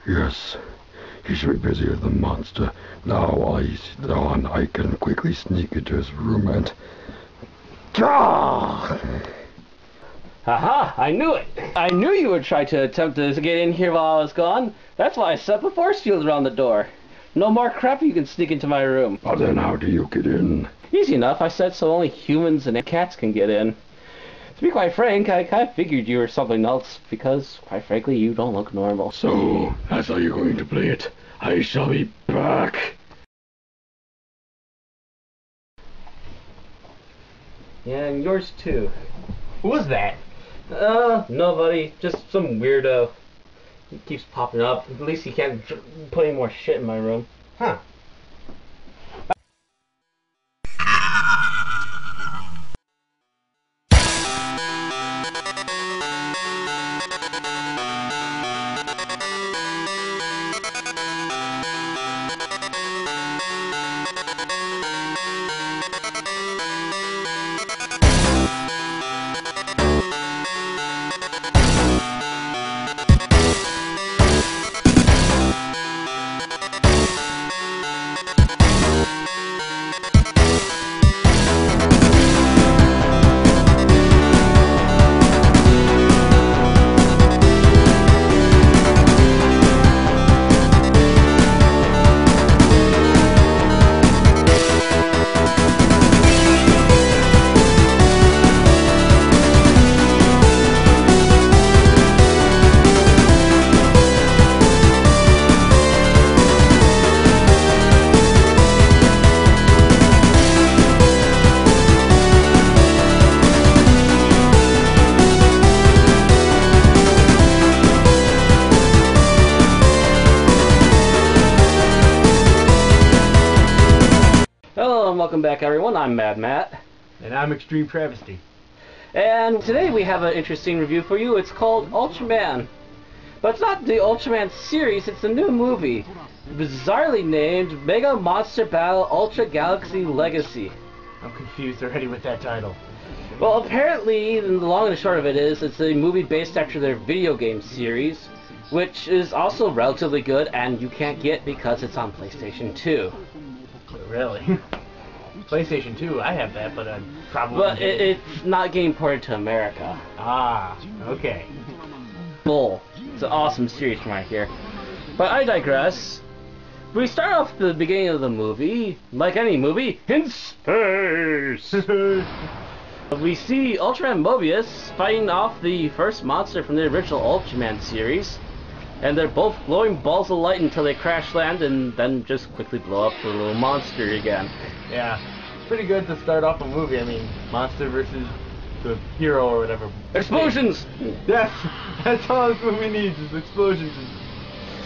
Yes, he should be busy with the monster. Now while he's gone, I can quickly sneak into his room and... Haha, I knew it! I knew you would try to attempt to get in here while I was gone. That's why I set up a force field around the door. No more crap you can sneak into my room. But then how do you get in? Easy enough, I said so only humans and cats can get in. To be quite frank, I kind of figured you were something else, because, quite frankly, you don't look normal. So, that's how you're going to play it. I shall be back. Yeah, and yours too. Who was that? Nobody. Just some weirdo. He keeps popping up. At least he can't put any more shit in my room. Huh. Hello and welcome back everyone, I'm Mad Matt. And I'm Extreme Travesty. And today we have an interesting review for you. It's called Ultraman. But it's not the Ultraman series, it's a new movie. Bizarrely named Mega Monster Battle Ultra Galaxy Legacy. I'm confused already with that title. Well, apparently, the long and the short of it is, it's a movie based after their video game series, which is also relatively good and you can't get because it's on PlayStation 2. Really? PlayStation 2, I have that, but I'm probably... But it's not getting ported to America. Ah, okay. Bull. It's an awesome series from right here. But I digress. We start off the beginning of the movie, like any movie, in space! We see Ultraman Mobius fighting off the first monster from the original Ultraman series. And they're both glowing balls of light until they crash land and then just quickly blow up the little monster again. Yeah, pretty good to start off a movie. I mean, monster versus the hero or whatever. Explosions! Yes, that's all this movie needs is explosions.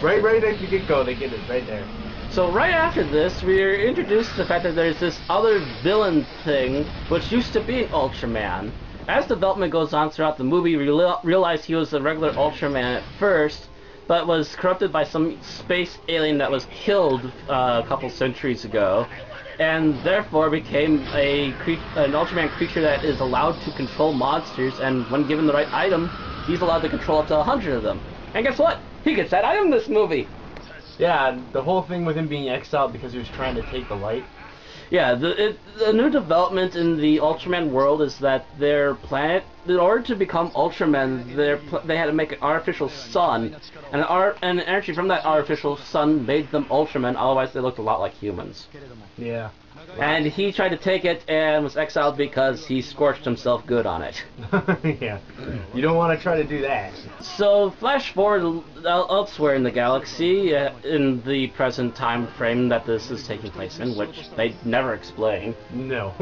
Right at the get-go, they get it right there. So right after this, we're introduced to the fact that there's this other villain thing, which used to be an Ultraman. As development goes on throughout the movie, we realize he was a regular Ultraman at first, but was corrupted by some space alien that was killed a couple centuries ago, and therefore became an Ultraman creature that is allowed to control monsters, and when given the right item, he's allowed to control up to 100 of them. And guess what? He gets that item in this movie! Yeah, the whole thing with him being exiled because he was trying to take the light. Yeah, the new development in the Ultraman world is that their planet, in order to become Ultraman, they had to make an artificial sun, and energy from that artificial sun made them Ultraman, otherwise they looked a lot like humans. Yeah. And he tried to take it and was exiled because he scorched himself good on it. Yeah. You don't want to try to do that. So, flash forward elsewhere in the galaxy, in the present time frame that this is taking place in, which they never explain. No.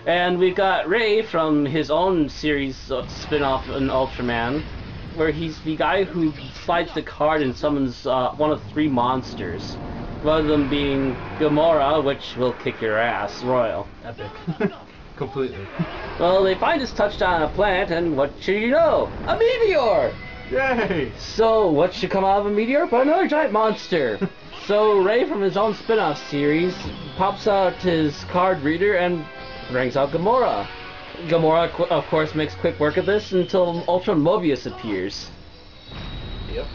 And we've got Ray from his own series spin-off in Ultraman, where he's the guy who slides the card and summons one of 3 monsters. One of them being Gamora, which will kick your ass, royal. Epic. Completely. Well, they find his touchdown on a planet, and what should you know? A meteor! Yay! So, what should come out of a meteor but another giant monster? So, Ray from his own spin-off series pops out his card reader and brings out Gamora. Gamora, of course, makes quick work of this until Ultra Mobius appears. Yep.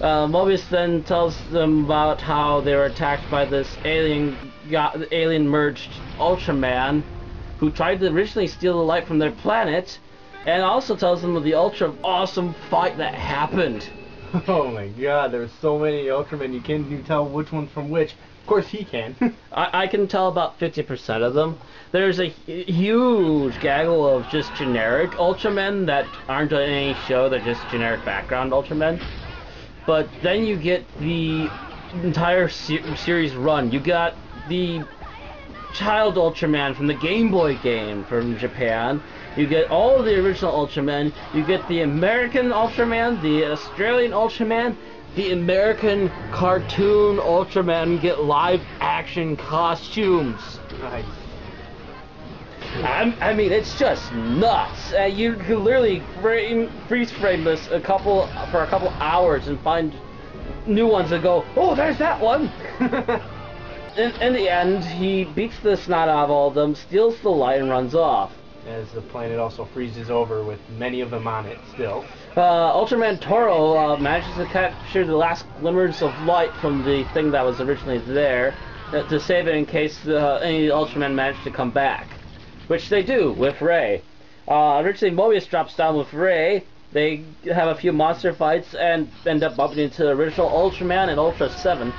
Mobius then tells them about how they were attacked by this alien merged Ultraman who tried to originally steal the light from their planet, and also tells them of the ultra awesome fight that happened. Oh my god, there's so many Ultramen, you can't even tell which one's from which. Of course he can. I can tell about 50% of them. There's a huge gaggle of just generic Ultramen that aren't on any show, they're just generic background Ultramen. But then you get the entire series run. You got the Child Ultraman from the Game Boy game from Japan. You get all of the original Ultramen. You get the American Ultraman, the Australian Ultraman, the American cartoon Ultraman. Get live action costumes. Nice. I mean, it's just nuts. You can literally freeze frame this for a couple hours and find new ones and go, oh, there's that one. In the end, he beats the snot out of all of them, steals the light, and runs off. As the planet also freezes over with many of them on it still. Ultraman Toro manages to capture the last glimmers of light from the thing that was originally there to save it in case any Ultraman managed to come back. Which they do with Ray. Originally, Mobius drops down with Ray. They have a few monster fights and end up bumping into the original Ultraman and Ultra 7.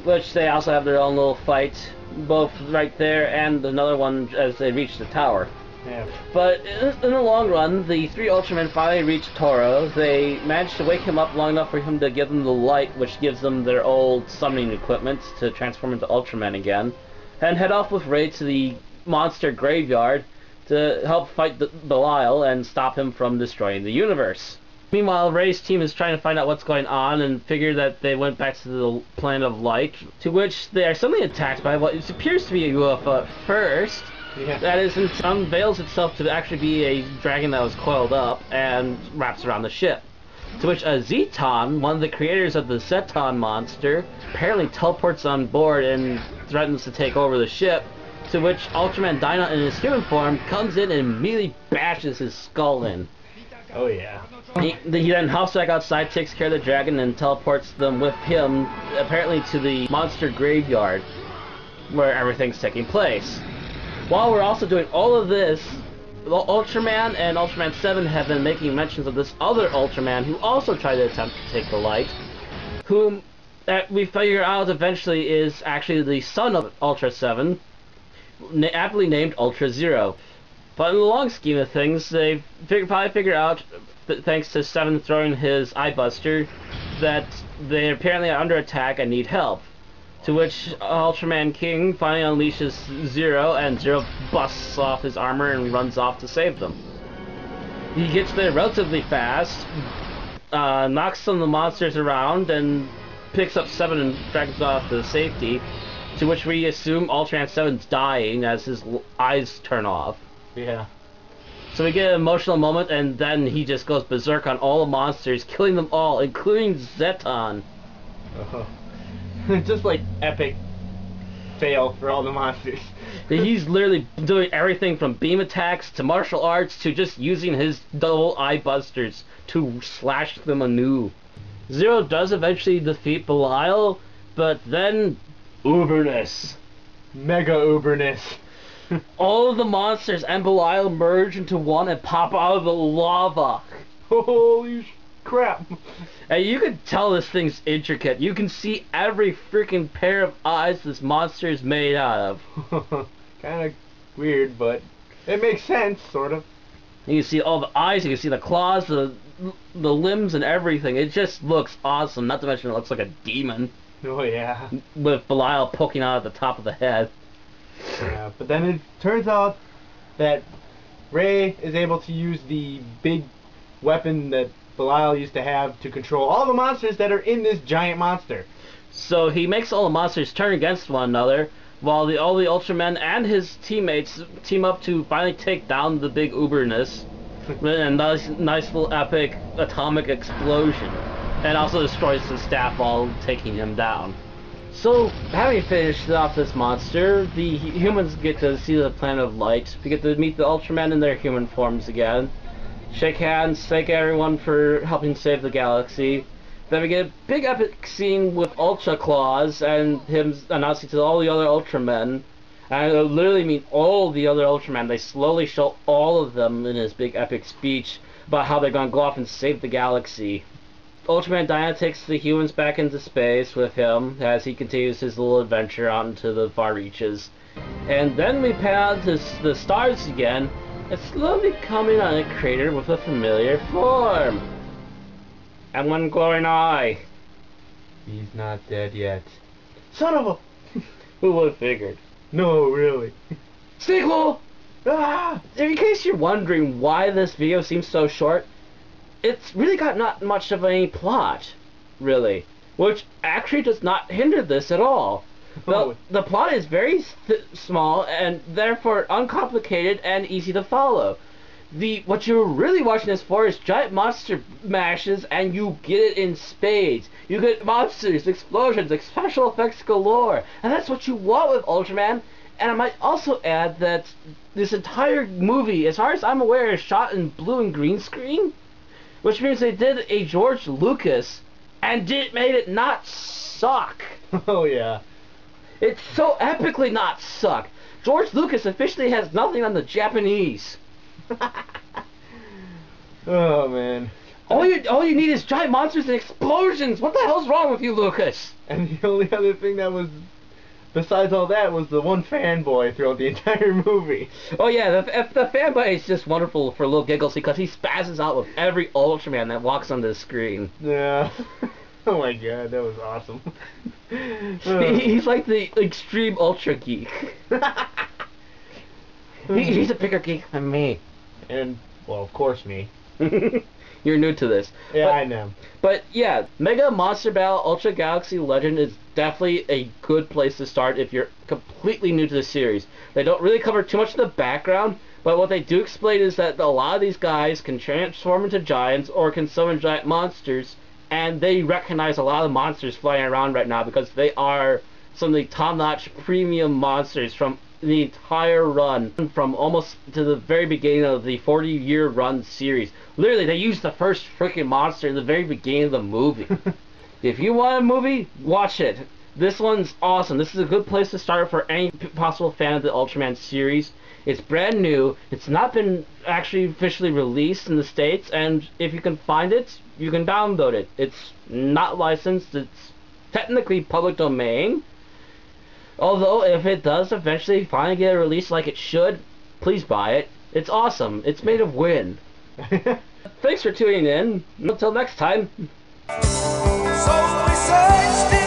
Which they also have their own little fight, both right there and another one as they reach the tower. Yeah. But in the long run, the three Ultramen finally reach Toro. They manage to wake him up long enough for him to give them the light, which gives them their old summoning equipment to transform into Ultraman again, and head off with Ray to the monster graveyard to help fight Belial and stop him from destroying the universe. Meanwhile, Ray's team is trying to find out what's going on and figure that they went back to the planet of light, to which they are suddenly attacked by what appears to be a UFO at first. Yeah. That is, unveils itself to actually be a dragon that was coiled up and wraps around the ship. To which a Zeton, one of the creators of the Zeton monster, apparently teleports on board and threatens to take over the ship, to which Ultraman Dyna in his human form comes in and immediately bashes his skull in. Oh yeah. He then hops back outside, takes care of the dragon, and teleports them with him, apparently to the monster graveyard, where everything's taking place. While we're also doing all of this, Ultraman and Ultraman 7 have been making mentions of this other Ultraman who also tried to attempt to take the light, whom we figure out eventually is actually the son of Ultra 7, aptly named Ultra Zero. But in the long scheme of things, they probably figure out, thanks to Seven throwing his eye buster, that they apparently are under attack and need help. To which Ultraman King finally unleashes Zero, and Zero busts off his armor and runs off to save them. He gets there relatively fast, knocks some of the monsters around, and picks up Seven and drags off to safety. To which we assume Ultraman 7's dying as his eyes turn off. Yeah. So we get an emotional moment, and then he just goes berserk on all the monsters, killing them all, including Zeton. Just like epic fail for all the monsters. He's literally doing everything from beam attacks to martial arts to just using his double eye busters to slash them anew. Zero does eventually defeat Belial, but then uberness. Mega uberness. All of the monsters and Belial merge into one and pop out of the lava. Holy crap. And you can tell this thing's intricate. You can see every freaking pair of eyes this monster is made out of. Kind of weird, but it makes sense, sort of. You can see all the eyes, you can see the claws, the limbs and everything. It just looks awesome. Not to mention it looks like a demon. Oh yeah. With Belial poking out at the top of the head. Yeah, but then it turns out that Ray is able to use the big weapon that Belial used to have to control all the monsters that are in this giant monster. So he makes all the monsters turn against one another, while all the Ultramen and his teammates team up to finally take down the big uberness. And nice little epic atomic explosion. And also destroys the staff while taking him down. So, having finished off this monster, the humans get to see the planet of light. We get to meet the Ultramen in their human forms again. Shake hands, thank everyone for helping save the galaxy. Then we get a big epic scene with Ultra Claws and him announcing to all the other Ultramen. And I literally mean all the other Ultramen. They slowly show all of them in his big epic speech about how they're gonna go off and save the galaxy. Ultraman Dyna takes the humans back into space with him as he continues his little adventure out into the far reaches. And then we pan out to the stars again, and slowly coming on a crater with a familiar form. And one glowing eye. He's not dead yet. Son of a... Who would have figured? No, really. Sequel! Ah! In case you're wondering why this video seems so short, it's really got not much of any plot, really, which actually does not hinder this at all. The plot is very small and therefore uncomplicated and easy to follow. What you're really watching this for is giant monster mashes, and you get it in spades. You get monsters, explosions, special effects galore, and that's what you want with Ultraman. And I might also add that this entire movie, as far as I'm aware, is shot in blue and green screen, which means they did a George Lucas and made it not suck. Oh yeah. It's so epically not suck. George Lucas officially has nothing on the Japanese. Oh man. All you need is giant monsters and explosions. What the hell's wrong with you, Lucas? And the only other thing that was, besides all that, was the one fanboy throughout the entire movie. Oh yeah, the fanboy is just wonderful for little giggles because he spazzes out with every Ultraman that walks on the screen. Yeah. Oh my god, that was awesome. He's like the extreme ultra geek. He's a bigger geek than me. And, well, of course me. You're new to this. Yeah, I know. But yeah, Mega Monster Battle Ultra Galaxy Legend is definitely a good place to start if you're completely new to the series. They don't really cover too much of the background, but what they do explain is that a lot of these guys can transform into giants or can summon giant monsters, and they recognize a lot of monsters flying around right now because they are some of the top-notch premium monsters from the entire run, from almost to the very beginning of the 40-year run series. Literally, they used the first freaking monster in the very beginning of the movie. If you want a movie, watch it. This one's awesome. This is a good place to start for any possible fan of the Ultraman series. It's brand new. It's not been actually officially released in the States, and if you can find it, you can download it. It's not licensed. It's technically public domain. Although, if it does eventually finally get a release like it should, please buy it. It's awesome. It's made of wind. Thanks for tuning in. Until next time. So we searched